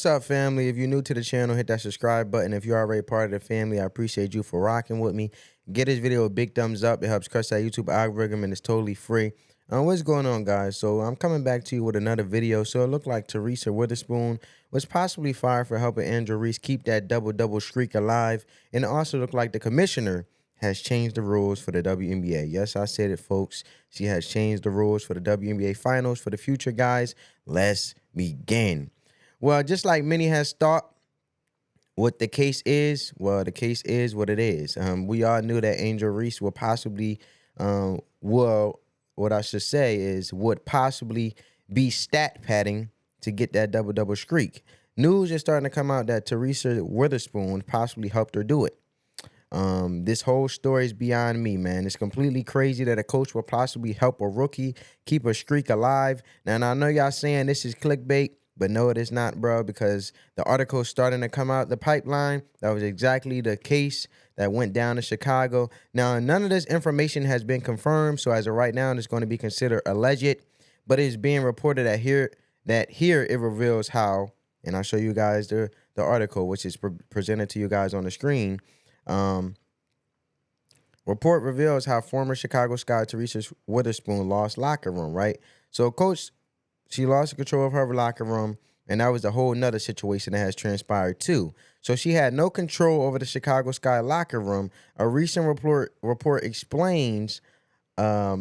What's up, family? If you're new to the channel, hit that subscribe button. If you're already part of the family, I appreciate you for rocking with me. Get this video a big thumbs up. It helps crush that YouTube algorithm, and it's totally free. What's going on, guys? So I'm coming back to you with another video. So it looked like Teresa Weatherspoon was possibly fired for helping Angel Reese keep that double-double streak alive. And it also looked like the commissioner has changed the rules for the WNBA. Yes, I said it, folks. She has changed the rules for the WNBA finals for the future, guys. Let's begin. Well, just like many has thought what the case is, well, the case is what it is. We all knew that Angel Reese would possibly, what I should say is would possibly be stat padding to get that double-double streak. News is starting to come out that Teresa Weatherspoon possibly helped her do it. This whole story is beyond me, man. It's completely crazy that a coach will possibly help a rookie keep a streak alive. Now, and I know y'all saying this is clickbait, but no, it is not, bro, because the article is starting to come out the pipeline. That was exactly the case that went down in Chicago. Now, none of this information has been confirmed, so as of right now, it's going to be considered alleged, but it's being reported that here it reveals how, and I'll show you guys the article, which is presented to you guys on the screen. Report reveals how former Chicago Sky Teresa Weatherspoon lost locker room, right? So coach, she lost control of her locker room, and that was a whole nother situation that has transpired too. So she had no control over the Chicago Sky locker room. A recent report explains a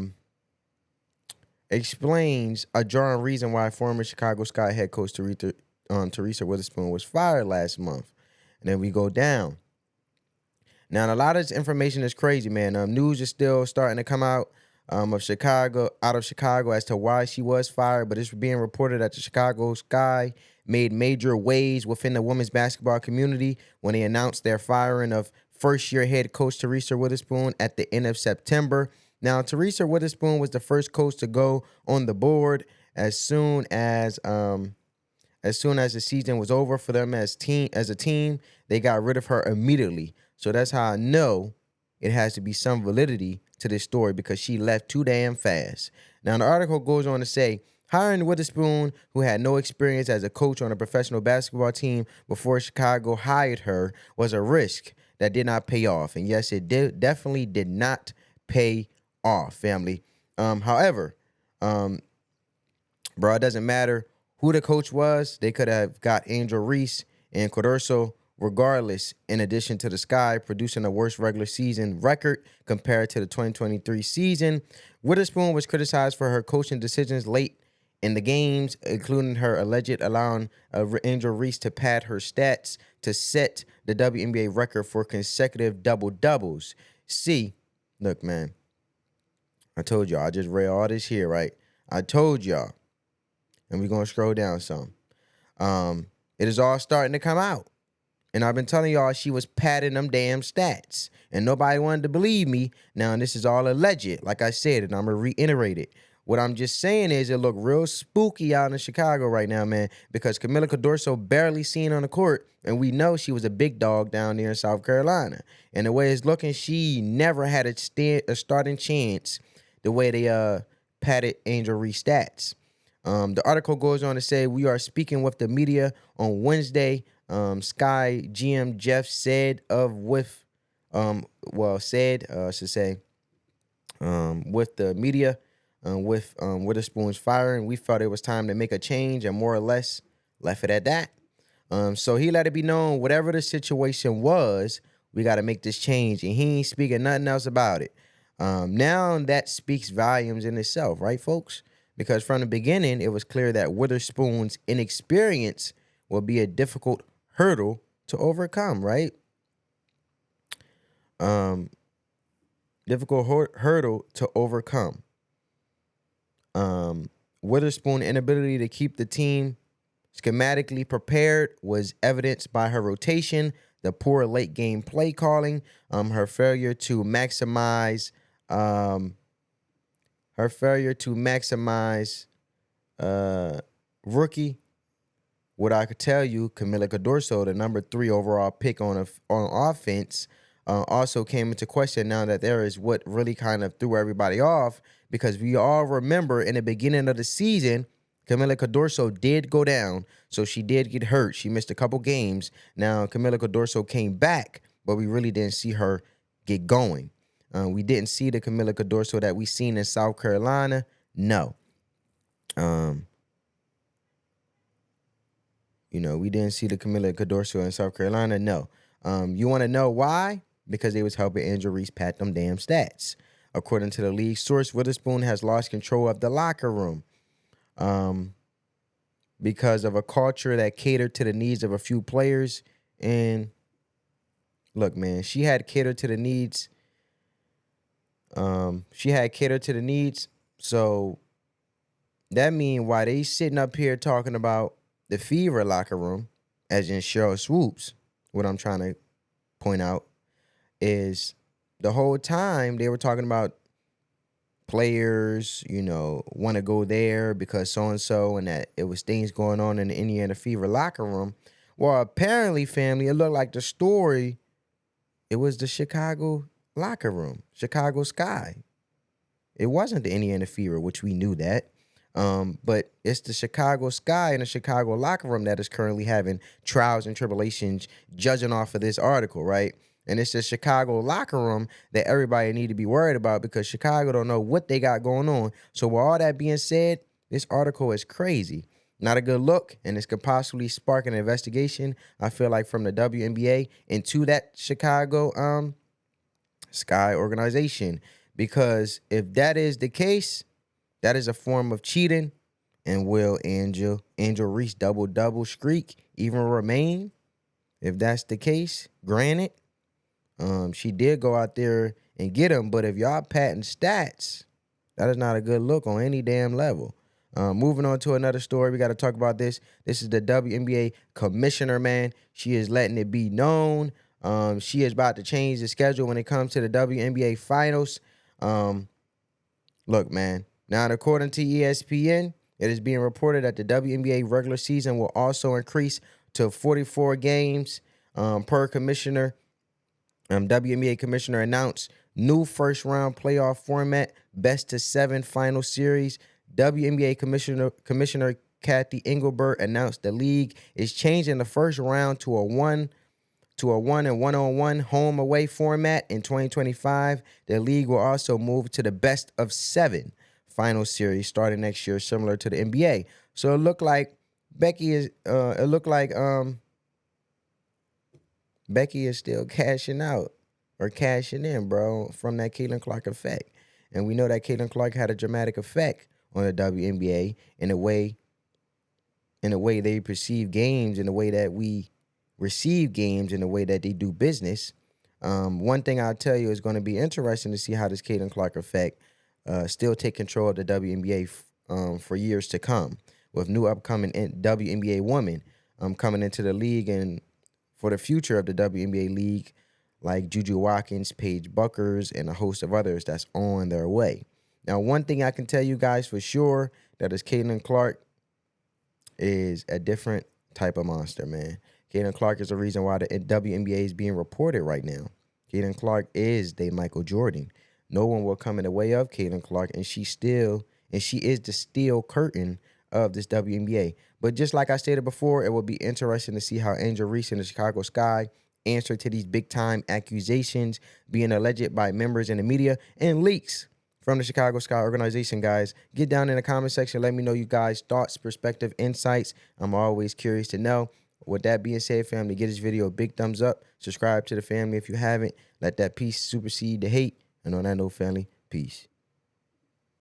jarring reason why former Chicago Sky head coach Teresa Weatherspoon was fired last month. And then we go down. Now, a lot of this information is crazy, man. News is still starting to come out out of Chicago as to why she was fired, but it's being reported that the Chicago Sky made major waves within the women's basketball community when they announced their firing of first-year head coach Teresa Weatherspoon at the end of September. Now, Teresa Weatherspoon was the first coach to go on the board as soon as the season was over for them as a team. They got rid of her immediately. So that's how I know it has to be some validity to this story, because she left too damn fast. Now, the article goes on to say, hiring Witherspoon, who had no experience as a coach on a professional basketball team before Chicago hired her, was a risk that did not pay off. And yes, it definitely did not pay off, family. However, bro, it doesn't matter who the coach was. They could have got Angel Reese and Cardoso regardless, in addition to the Sky producing a worst regular season record compared to the 2023 season. Witherspoon was criticized for her coaching decisions late in the games, including her alleged allowing Angel Reese to pad her stats to set the WNBA record for consecutive double-doubles. See, look, man, I told y'all, I just read all this here, right? I told y'all, and we're going to scroll down some. It is all starting to come out. And I've been telling y'all she was padding them damn stats. And nobody wanted to believe me. Now, and this is all alleged, like I said, and I'm going to reiterate it. What I'm just saying is it look real spooky out in Chicago right now, man, because Kamilla Cardoso barely seen on the court, and we know she was a big dog down there in South Carolina. And the way it's looking, she never had a starting chance the way they padded Angel Reese stats. The article goes on to say, we are speaking with the media on Wednesday. Sky GM Jeff said with the media with Witherspoon's firing, we felt it was time to make a change and more or less left it at that. So he let it be known whatever the situation was, we got to make this change, and he ain't speaking nothing else about it. Now that speaks volumes in itself, right, folks? Because from the beginning, it was clear that Witherspoon's inexperience will be a difficult hurdle to overcome, right? Difficult hurdle to overcome. Witherspoon's inability to keep the team schematically prepared was evidenced by her rotation, the poor late game play calling, her failure to maximize rookie. What I could tell you, Kamilla Cardoso, the number 3 overall pick on offense, also came into question now that there is what really kind of threw everybody off, because we all remember in the beginning of the season, Kamilla Cardoso did go down, so she did get hurt. She missed a couple games. Now, Kamilla Cardoso came back, but we really didn't see her get going. We didn't see the Kamilla Cardoso that we seen in South Carolina. No. We didn't see the Kamilla Cardoso in South Carolina. No. You want to know why? Because they was helping Angel Reese pat them damn stats. According to the league source, Witherspoon has lost control of the locker room because of a culture that catered to the needs of a few players. And look, man, she had catered to the needs. So that means why they sitting up here talking about the Fever locker room, as in Cheryl Swoops, what I'm trying to point out is the whole time they were talking about players, want to go there because so-and-so and that it was things going on in the Indiana Fever locker room. Well, apparently, family, it looked like the story, it was the Chicago locker room, Chicago Sky. It wasn't the Indiana Fever, which we knew that. But it's the Chicago Sky and the Chicago locker room that is currently having trials and tribulations judging off of this article, right? And it's the Chicago locker room that everybody need to be worried about because Chicago don't know what they got going on. So with all that being said, this article is crazy. Not a good look, and this could possibly spark an investigation, I feel like, from the WNBA into that Chicago Sky organization. Because if that is the case, that is a form of cheating. And will Angel Reese double streak even remain? If that's the case, granted, she did go out there and get him. But if y'all patting stats, that is not a good look on any damn level. Moving on to another story, we got to talk about this. This is the WNBA commissioner, man. She is letting it be known. She is about to change the schedule when it comes to the WNBA finals. Look, man. Now, according to ESPN, it is being reported that the WNBA regular season will also increase to 44 games per commissioner. WNBA commissioner announced new first-round playoff format, best-of-7 final series. WNBA commissioner Kathy Engelbert announced the league is changing the first round to a one and one-on-one home-away format in 2025. The league will also move to the best-of-7 final series starting next year, similar to the NBA. So it looked like Becky is still cashing out or cashing in, bro, from that Caitlin Clark effect. And we know that Caitlin Clark had a dramatic effect on the WNBA in a way they perceive games, in the way that we receive games, in the way that they do business. One thing I'll tell you is going to be interesting to see how this Caitlin Clark effect still take control of the WNBA for years to come, with new upcoming WNBA women coming into the league and for the future of the WNBA league, like Juju Watkins, Paige Buckers, and a host of others that's on their way. Now, one thing I can tell you guys for sure, that is Caitlin Clark is a different type of monster, man. Caitlin Clark is the reason why the WNBA is being reported right now. Caitlin Clark is the Michael Jordan. No one will come in the way of Caitlin Clark, and she is the steel curtain of this WNBA. But just like I stated before, it will be interesting to see how Angel Reese and the Chicago Sky answer to these big-time accusations being alleged by members in the media and leaks from the Chicago Sky organization, guys. Get down in the comment section. Let me know you guys' thoughts, perspective, insights. I'm always curious to know. With that being said, family, give this video a big thumbs up. Subscribe to the family if you haven't. Let that peace supersede the hate. And on that note, family, peace.